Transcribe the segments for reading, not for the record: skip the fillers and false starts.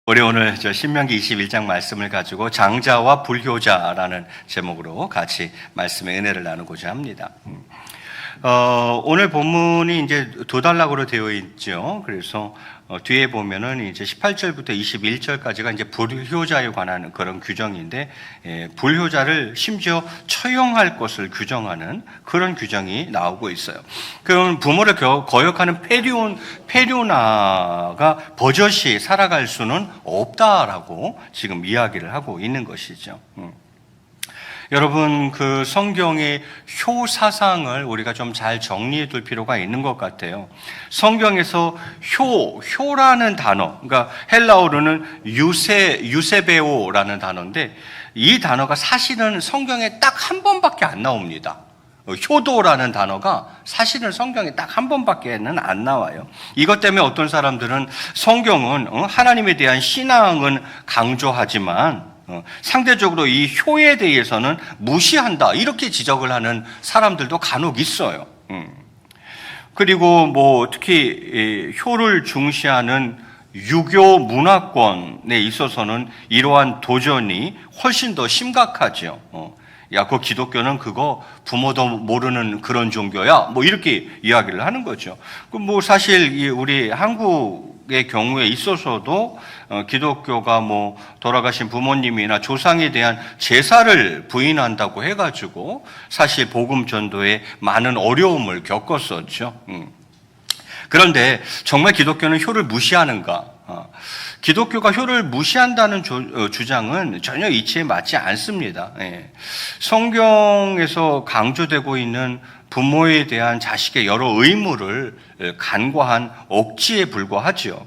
우리 오늘 신명기 21장 말씀을 가지고 장자와 불효자라는 제목으로 같이 말씀의 은혜를 나누고자 합니다. 오늘 본문이 이제 두 단락으로 되어 있죠. 그래서 뒤에 보면은 이제 18절부터 21절까지가 이제 불효자에 관한 그런 규정인데, 불효자를 심지어 처형할 것을 규정하는 그런 규정이 나오고 있어요. 그럼 부모를 거역하는 페류나가 버젓이 살아갈 수는 없다라고 지금 이야기를 하고 있는 것이죠. 여러분, 그 성경의 효 사상을 우리가 좀 잘 정리해 둘 필요가 있는 것 같아요. 성경에서 효라는 단어, 그러니까 헬라어로는 유세베오라는 단어인데, 이 단어가 사실은 성경에 딱 한 번밖에 안 나옵니다. 효도라는 단어가 사실은 성경에 딱 한 번밖에는 안 나와요. 이것 때문에 어떤 사람들은 성경은 하나님에 대한 신앙은 강조하지만 상대적으로 이 효에 대해서는 무시한다, 이렇게 지적을 하는 사람들도 간혹 있어요. 그리고 특히 효를 중시하는 유교 문화권에 있어서는 이러한 도전이 훨씬 더 심각하죠. 야, 그 기독교는 그거 부모도 모르는 그런 종교야, 이렇게 이야기를 하는 거죠. 사실 우리 한국의 경우에 있어서도 기독교가 돌아가신 부모님이나 조상에 대한 제사를 부인한다고 해가지고 사실 복음 전도에 많은 어려움을 겪었었죠. 그런데 정말 기독교는 효를 무시하는가? 기독교가 효를 무시한다는 주장은 전혀 이치에 맞지 않습니다. 성경에서 강조되고 있는 부모에 대한 자식의 여러 의무를 간과한 억지에 불과하죠.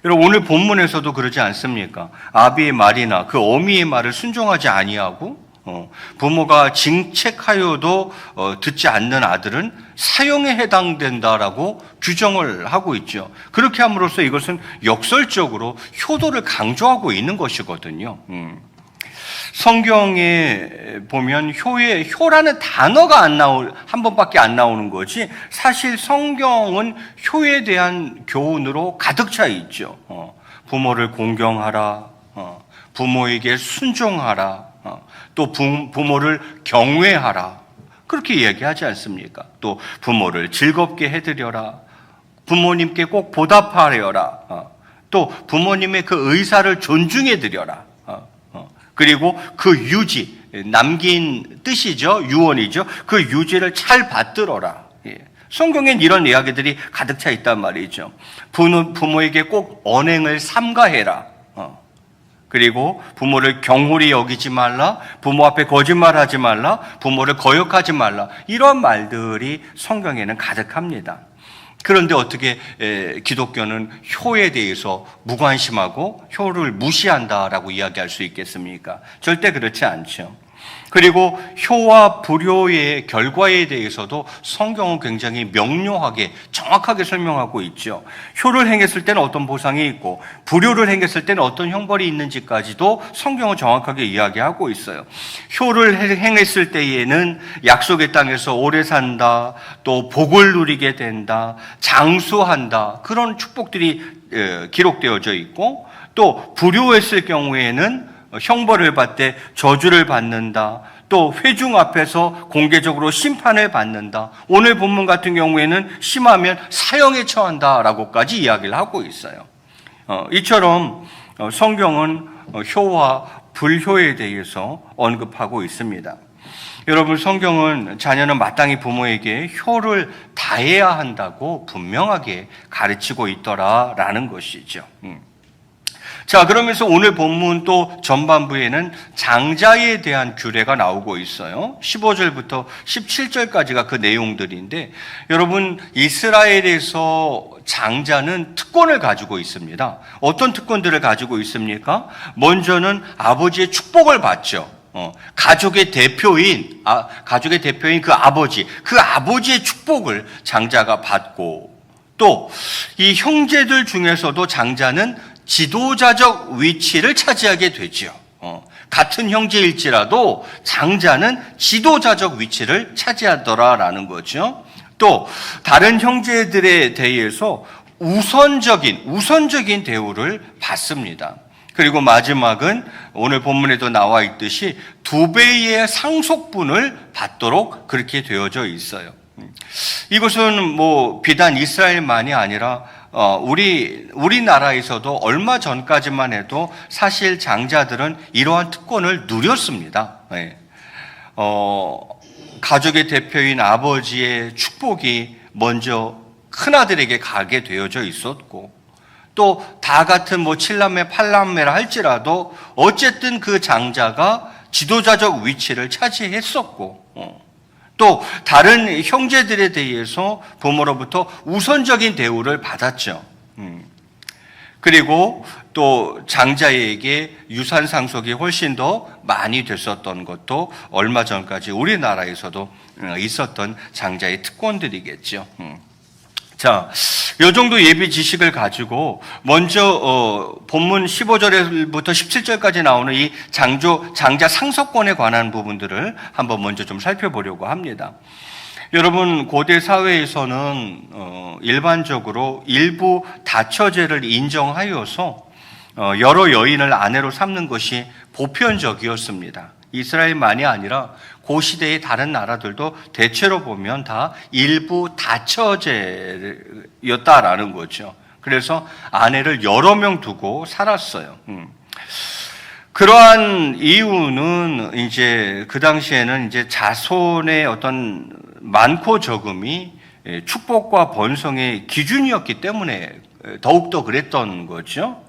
여러분, 오늘 본문에서도 그러지 않습니까? 아비의 말이나 그 어미의 말을 순종하지 아니하고 부모가 징책하여도 듣지 않는 아들은 사형에 해당된다라고 규정을 하고 있죠. 그렇게 함으로써 이것은 역설적으로 효도를 강조하고 있는 것이거든요. 성경에 보면 효라는 단어가 한 번밖에 안 나오는 거지, 사실 성경은 효에 대한 교훈으로 가득 차 있죠. 부모를 공경하라, 부모에게 순종하라, 또 부모를 경외하라, 그렇게 이야기하지 않습니까? 또 부모를 즐겁게 해드려라, 부모님께 꼭 보답하려라, 또 부모님의 그 의사를 존중해드려라, 그리고 그 유지, 남긴 뜻이죠, 유언이죠, 그 유지를 잘 받들어라. 성경엔 이런 이야기들이 가득 차 있단 말이죠. 부모에게 꼭 언행을 삼가해라, 그리고 부모를 경홀히 여기지 말라, 부모 앞에 거짓말하지 말라, 부모를 거역하지 말라, 이런 말들이 성경에는 가득합니다. 그런데 어떻게 기독교는 효에 대해서 무관심하고 효를 무시한다라고 이야기할 수 있겠습니까? 절대 그렇지 않죠. 그리고 효와 불효의 결과에 대해서도 성경은 굉장히 명료하게 정확하게 설명하고 있죠. 효를 행했을 때는 어떤 보상이 있고 불효를 행했을 때는 어떤 형벌이 있는지까지도 성경은 정확하게 이야기하고 있어요. 효를 행했을 때에는 약속의 땅에서 오래 산다, 또 복을 누리게 된다, 장수한다, 그런 축복들이 기록되어져 있고, 또 불효했을 경우에는 형벌을 받되 저주를 받는다, 또 회중 앞에서 공개적으로 심판을 받는다, 오늘 본문 같은 경우에는 심하면 사형에 처한다라고까지 이야기를 하고 있어요. 이처럼 성경은 효와 불효에 대해서 언급하고 있습니다. 여러분, 성경은 자녀는 마땅히 부모에게 효를 다해야 한다고 분명하게 가르치고 있더라라는 것이죠. 자, 그러면서 오늘 본문 또 전반부에는 장자에 대한 규례가 나오고 있어요. 15절부터 17절까지가 그 내용들인데, 여러분, 이스라엘에서 장자는 특권을 가지고 있습니다. 어떤 특권들을 가지고 있습니까? 먼저는 아버지의 축복을 받죠. 가족의 대표인 그 아버지의 축복을 장자가 받고, 또 이 형제들 중에서도 장자는 지도자적 위치를 차지하게 되죠. 같은 형제일지라도 장자는 지도자적 위치를 차지하더라라는 거죠. 또 다른 형제들에 대해서 우선적인 대우를 받습니다. 그리고 마지막은 오늘 본문에도 나와 있듯이 2배의 상속분을 받도록 그렇게 되어져 있어요. 이것은 뭐 비단 이스라엘만이 아니라 우리나라에서도 얼마 전까지만 해도 사실 장자들은 이러한 특권을 누렸습니다. 가족의 대표인 아버지의 축복이 먼저 큰아들에게 가게 되어져 있었고, 또 다 같은 뭐 7남매, 8남매라 할지라도 어쨌든 그 장자가 지도자적 위치를 차지했었고, 또 다른 형제들에 대해서 부모로부터 우선적인 대우를 받았죠. 그리고 또 장자에게 유산 상속이 훨씬 더 많이 됐었던 것도 얼마 전까지 우리나라에서도 있었던 장자의 특권들이겠죠. 자, 이 정도 예비 지식을 가지고 먼저 본문 15절부터 17절까지 나오는 이 장자 상속권에 관한 부분들을 한번 먼저 좀 살펴보려고 합니다. 여러분, 고대 사회에서는 일반적으로 일부 다처제를 인정하여서 여러 여인을 아내로 삼는 것이 보편적이었습니다. 이스라엘만이 아니라 고시대의 다른 나라들도 대체로 보면 다 일부 다처제였다라는 거죠. 그래서 아내를 여러 명 두고 살았어요. 그러한 이유는 이제 그 당시에는 이제 자손의 어떤 많고 적음이 축복과 번성의 기준이었기 때문에 더욱더 그랬던 거죠.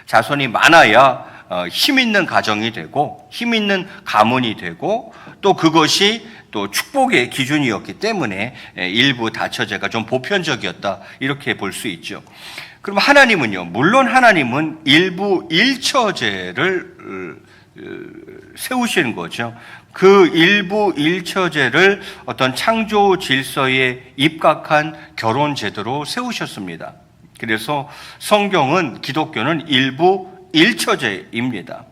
자손이 많아야 힘 있는 가정이 되고 힘 있는 가문이 되고 또 그것이 또 축복의 기준이었기 때문에 일부 다처제가 좀 보편적이었다 이렇게 볼 수 있죠. 그럼 하나님은요, 물론 하나님은 일부 일처제를 세우시는 거죠. 그 일부 일처제를 어떤 창조 질서에 입각한 결혼 제도로 세우셨습니다. 그래서 성경은, 기독교는 일부 일처제입니다.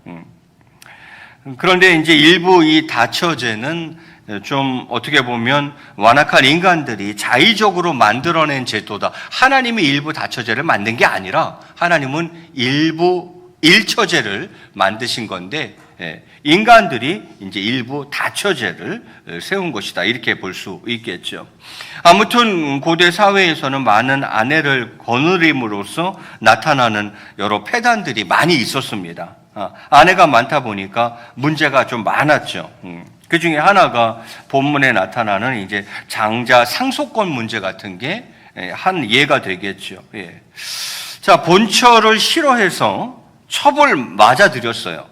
그런데 이제 일부 이 다처제는 좀 어떻게 보면 완악한 인간들이 자의적으로 만들어낸 제도다. 하나님이 일부 다처제를 만든 게 아니라 하나님은 일부 일처제를 만드신 건데, 인간들이 이제 일부 다처제를 세운 것이다. 이렇게 볼 수 있겠죠. 아무튼 고대 사회에서는 많은 아내를 거느림으로써 나타나는 여러 폐단들이 많이 있었습니다. 아내가 많다 보니까 문제가 좀 많았죠. 그 중에 하나가 본문에 나타나는 이제 장자 상속권 문제 같은 게 한 예가 되겠죠. 자, 본처를 싫어해서 첩을 맞아들였어요.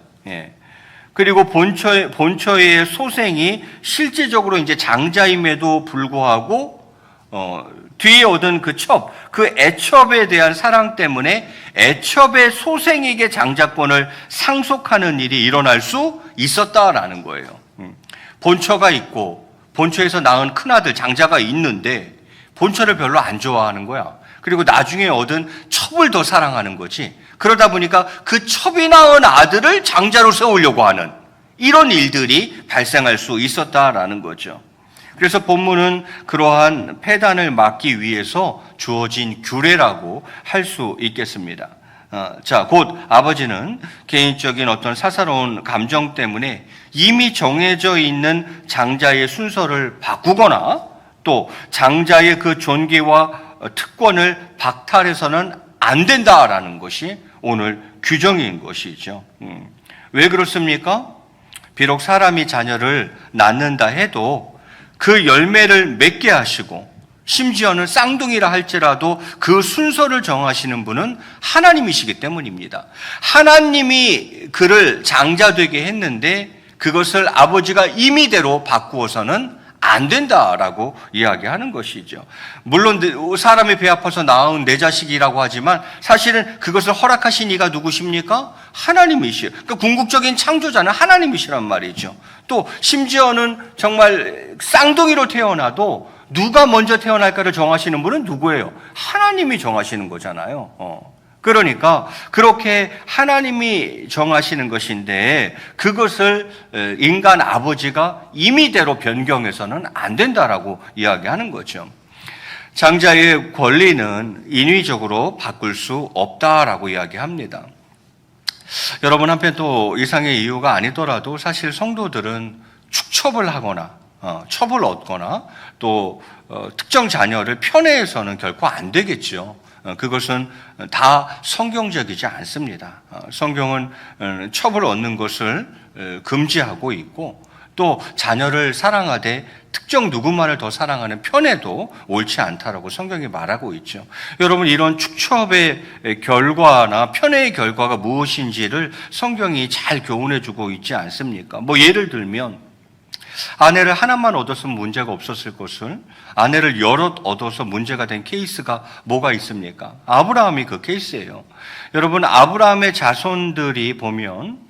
그리고 본처의 소생이 실제적으로 이제 장자임에도 불구하고 뒤에 얻은 그 애첩에 대한 사랑 때문에 애첩의 소생에게 장자권을 상속하는 일이 일어날 수 있었다라는 거예요. 본처가 있고 본처에서 낳은 큰아들 장자가 있는데 본처를 별로 안 좋아하는 거야. 그리고 나중에 얻은 첩을 더 사랑하는 거지. 그러다 보니까 그 첩이 낳은 아들을 장자로 세우려고 하는 이런 일들이 발생할 수 있었다라는 거죠. 그래서 본문은 그러한 폐단을 막기 위해서 주어진 규례라고 할 수 있겠습니다. 자, 곧 아버지는 개인적인 어떤 사사로운 감정 때문에 이미 정해져 있는 장자의 순서를 바꾸거나 또 장자의 그 존귀와 특권을 박탈해서는 안 된다라는 것이 오늘 규정인 것이죠. 왜 그렇습니까? 비록 사람이 자녀를 낳는다 해도 그 열매를 맺게 하시고 심지어는 쌍둥이라 할지라도 그 순서를 정하시는 분은 하나님이시기 때문입니다. 하나님이 그를 장자되게 했는데 그것을 아버지가 임의대로 바꾸어서는 안 된다라고 이야기하는 것이죠. 물론 사람의 배 아파서 낳은 내 자식이라고 하지만 사실은 그것을 허락하신 이가 누구십니까? 하나님이시요. 그러니까 궁극적인 창조자는 하나님이시란 말이죠. 또 심지어는 정말 쌍둥이로 태어나도 누가 먼저 태어날까를 정하시는 분은 누구예요? 하나님이 정하시는 거잖아요. 그러니까 그렇게 하나님이 정하시는 것인데 그것을 인간 아버지가 임의대로 변경해서는 안 된다라고 이야기하는 거죠. 장자의 권리는 인위적으로 바꿀 수 없다라고 이야기합니다. 여러분, 한편 또 이상의 이유가 아니더라도 사실 성도들은 축첩을 하거나 첩을 얻거나 또 특정 자녀를 편애해서는 결코 안 되겠죠. 그것은 다 성경적이지 않습니다. 성경은 첩을 얻는 것을 금지하고 있고, 또 자녀를 사랑하되 특정 누구만을 더 사랑하는 편애도 옳지 않다라고 성경이 말하고 있죠. 여러분, 이런 축첩의 결과나 편애의 결과가 무엇인지를 성경이 잘 교훈해주고 있지 않습니까? 예를 들면 아내를 하나만 얻었으면 문제가 없었을 것을 아내를 여럿 얻어서 문제가 된 케이스가 뭐가 있습니까? 아브라함이 그 케이스예요. 여러분, 아브라함의 자손들이 보면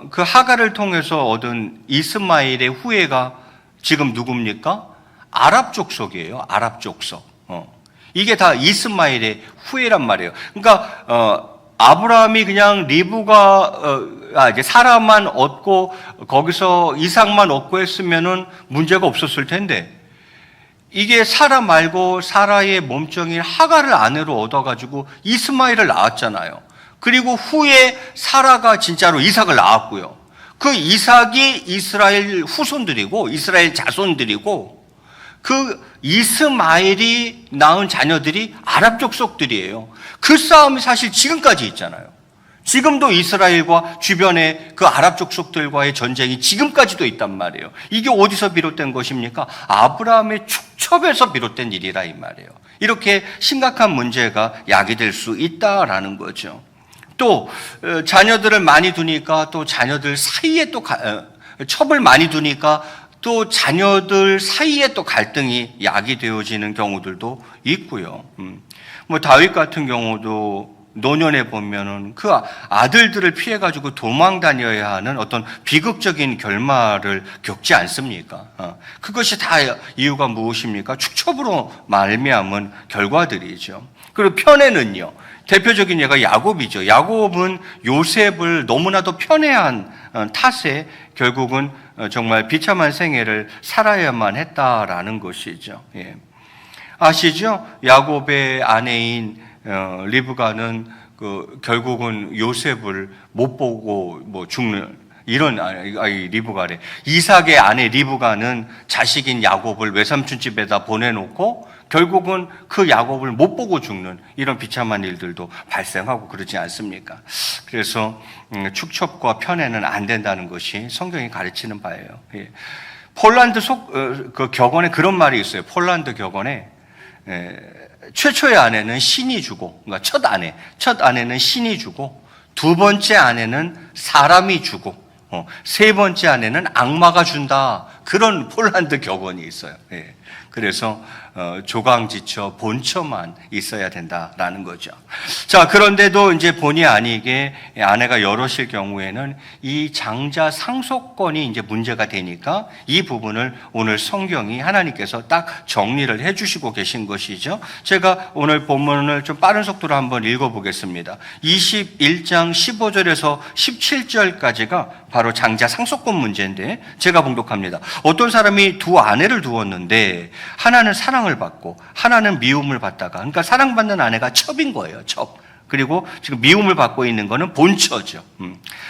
그 하갈을 통해서 얻은 이스마엘의 후예가 지금 누굽니까? 아랍 족속이에요. 아랍 족속. 이게 다 이스마엘의 후예란 말이에요. 그러니까 아브라함이 그냥 이제 사라만 얻고 거기서 이삭만 얻고 했으면은 문제가 없었을 텐데, 이게 사라 말고 사라의 몸종인 하갈을 아내로 얻어가지고 이스마엘을 낳았잖아요. 그리고 후에 사라가 진짜로 이삭을 낳았고요. 그 이삭이 이스라엘 후손들이고 이스라엘 자손들이고, 그 이스마엘이 낳은 자녀들이 아랍 족속들이에요. 그 싸움이 사실 지금까지 있잖아요. 지금도 이스라엘과 주변의 그 아랍 족속들과의 전쟁이 지금까지도 있단 말이에요. 이게 어디서 비롯된 것입니까? 아브라함의 축첩에서 비롯된 일이라 이 말이에요. 이렇게 심각한 문제가 야기될 수 있다라는 거죠. 또 자녀들을 많이 두니까 또 자녀들 사이에 또 첩을 많이 두니까 또 자녀들 사이에 또 갈등이 야기되어지는 경우들도 있고요. 다윗 같은 경우도 노년에 보면은 그 아들들을 피해가지고 도망 다녀야 하는 어떤 비극적인 결말을 겪지 않습니까? 그것이 다 이유가 무엇입니까? 축첩으로 말미암은 결과들이죠. 그리고 편애는요, 대표적인 예가 야곱이죠. 야곱은 요셉을 너무나도 편애한 탓에 결국은 정말 비참한 생애를 살아야만 했다라는 것이죠. 예. 아시죠? 야곱의 아내인 리브가는 결국은 요셉을 못 보고 죽는 이런 리브가래. 이삭의 아내 리브가는 자식인 야곱을 외삼촌 집에다 보내놓고 결국은 그 야곱을 못 보고 죽는 이런 비참한 일들도 발생하고 그러지 않습니까? 그래서 축첩과 편애는 안 된다는 것이 성경이 가르치는 바예요. 예. 폴란드 그 격언에 그런 말이 있어요. 폴란드 격언에 최초의 아내는 신이 주고, 그러니까 첫 아내는 신이 주고, 두 번째 아내는 사람이 주고, 세 번째 아내는 악마가 준다. 그런 폴란드 격언이 있어요. 예. 그래서 조강지처 본처만 있어야 된다라는 거죠. 자, 그런데도 이제 본의 아니게 아내가 여럿일 경우에는 이 장자 상속권이 이제 문제가 되니까 이 부분을 오늘 성경이 하나님께서 딱 정리를 해주시고 계신 것이죠. 제가 오늘 본문을 좀 빠른 속도로 한번 읽어보겠습니다. 21장 15절에서 17절까지가 바로 장자 상속권 문제인데 제가 봉독합니다. 어떤 사람이 두 아내를 두었는데 하나는 사랑을 받고 하나는 미움을 받다가, 그러니까 사랑받는 아내가 첩인 거예요. 첩. 그리고 지금 미움을 받고 있는 거는 본처죠.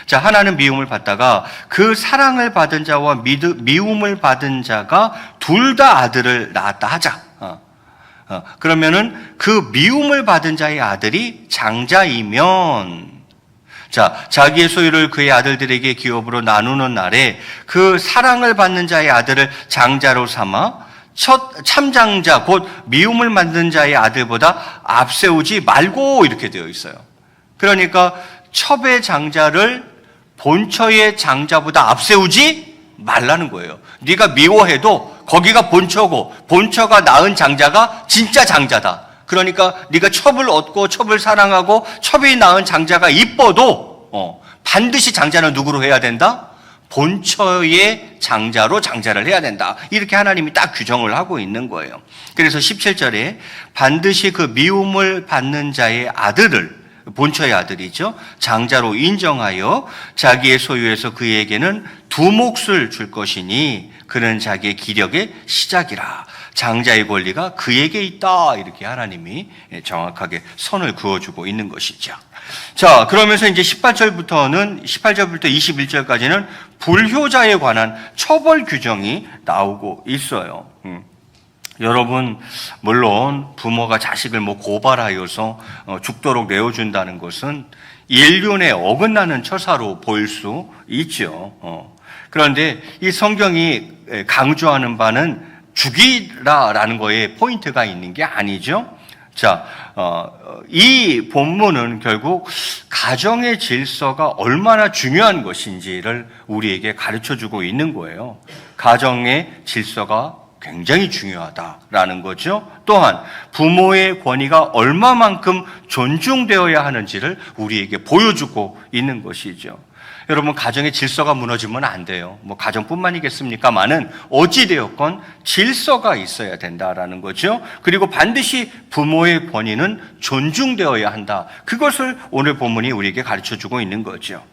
자, 하나는 미움을 받다가 그 사랑을 받은 자와 미움을 받은 자가 둘 다 아들을 낳았다 하자. 그러면은 그 미움을 받은 자의 아들이 장자이면, 자, 자기의 소유를 그의 아들들에게 기업으로 나누는 날에 그 사랑을 받는 자의 아들을 장자로 삼아 첫 참장자 곧 미움을 받는 자의 아들보다 앞세우지 말고, 이렇게 되어 있어요. 그러니까 첩의 장자를 본처의 장자보다 앞세우지 말라는 거예요. 네가 미워해도 거기가 본처고 본처가 낳은 장자가 진짜 장자다. 그러니까 네가 첩을 얻고 첩을 사랑하고 첩이 낳은 장자가 이뻐도 반드시 장자는 누구로 해야 된다? 본처의 장자로 장자를 해야 된다. 이렇게 하나님이 딱 규정을 하고 있는 거예요. 그래서 17절에 반드시 그 미움을 받는 자의 아들을 본처의 아들이죠. 장자로 인정하여 자기의 소유에서 그에게는 두 몫을 줄 것이니 그는 자기의 기력의 시작이라. 장자의 권리가 그에게 있다. 이렇게 하나님이 정확하게 선을 그어주고 있는 것이죠. 자, 그러면서 이제 18절부터 21절까지는 불효자에 관한 처벌 규정이 나오고 있어요. 여러분, 물론 부모가 자식을 고발하여서 죽도록 내어준다는 것은 인륜에 어긋나는 처사로 보일 수 있죠. 그런데 이 성경이 강조하는 바는 죽이라라는 거에 포인트가 있는 게 아니죠. 자, 이 본문은 결국 가정의 질서가 얼마나 중요한 것인지를 우리에게 가르쳐주고 있는 거예요. 가정의 질서가 굉장히 중요하다라는 거죠. 또한 부모의 권위가 얼마만큼 존중되어야 하는지를 우리에게 보여주고 있는 것이죠. 여러분, 가정의 질서가 무너지면 안 돼요. 가정뿐만이겠습니까만은 어찌되었건 질서가 있어야 된다라는 거죠. 그리고 반드시 부모의 권위는 존중되어야 한다. 그것을 오늘 본문이 우리에게 가르쳐주고 있는 거죠.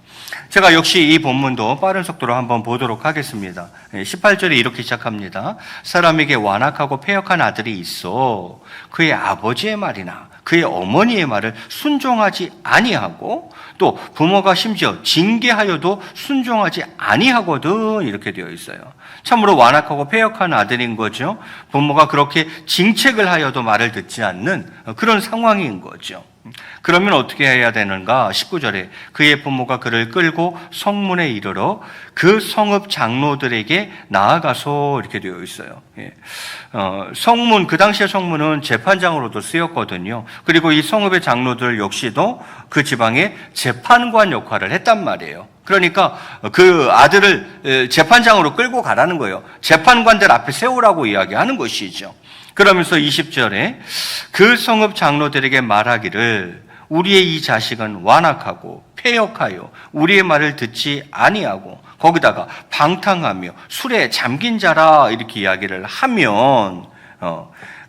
제가 역시 이 본문도 빠른 속도로 한번 보도록 하겠습니다. 18절에 이렇게 시작합니다. 사람에게 완악하고 패역한 아들이 있어 그의 아버지의 말이나 그의 어머니의 말을 순종하지 아니하고 또 부모가 심지어 징계하여도 순종하지 아니하거든. 이렇게 되어 있어요. 참으로 완악하고 패역한 아들인 거죠. 부모가 그렇게 징책을 하여도 말을 듣지 않는 그런 상황인 거죠. 그러면 어떻게 해야 되는가? 19절에 그의 부모가 그를 끌고 성문에 이르러 그 성읍 장로들에게 나아가서 이렇게 되어 있어요. 성문, 그 당시의 성문은 재판장으로도 쓰였거든요. 그리고 이 성읍의 장로들 역시도 그 지방의 재판관 역할을 했단 말이에요. 그러니까 그 아들을 재판장으로 끌고 가라는 거예요. 재판관들 앞에 세우라고 이야기하는 것이죠. 그러면서 20절에 그 성읍 장로들에게 말하기를 우리의 이 자식은 완악하고 패역하여 우리의 말을 듣지 아니하고 거기다가 방탕하며 술에 잠긴 자라 이렇게 이야기를 하면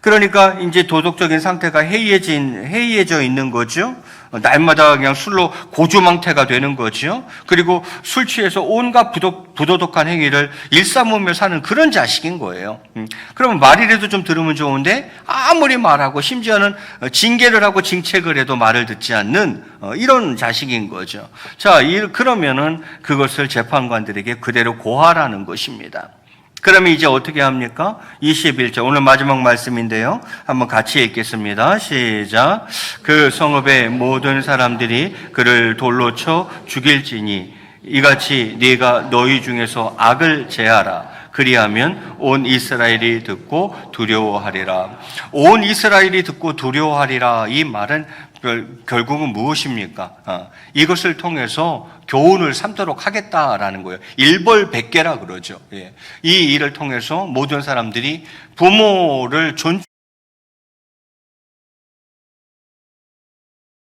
그러니까 이제 도덕적인 상태가 해이해져 있는 거죠. 날마다 그냥 술로 고주망태가 되는 거죠. 그리고 술 취해서 온갖 부도덕한 행위를 일삼으며 사는 그런 자식인 거예요. 그러면 말이라도 좀 들으면 좋은데 아무리 말하고 심지어는 징계를 하고 징책을 해도 말을 듣지 않는 이런 자식인 거죠. 자, 그러면은 그것을 재판관들에게 그대로 고하라는 것입니다. 그러면 이제 어떻게 합니까? 21절, 오늘 마지막 말씀인데요. 한번 같이 읽겠습니다. 시작. 그 성읍의 모든 사람들이 그를 돌로 쳐 죽일지니 이같이 네가 너희 중에서 악을 제하라. 그리하면 온 이스라엘이 듣고 두려워하리라. 온 이스라엘이 듣고 두려워하리라. 이 말은 결국은 무엇입니까? 이것을 통해서 교훈을 삼도록 하겠다라는 거예요. 일벌백계라 그러죠. 이 일을 통해서 모든 사람들이 부모를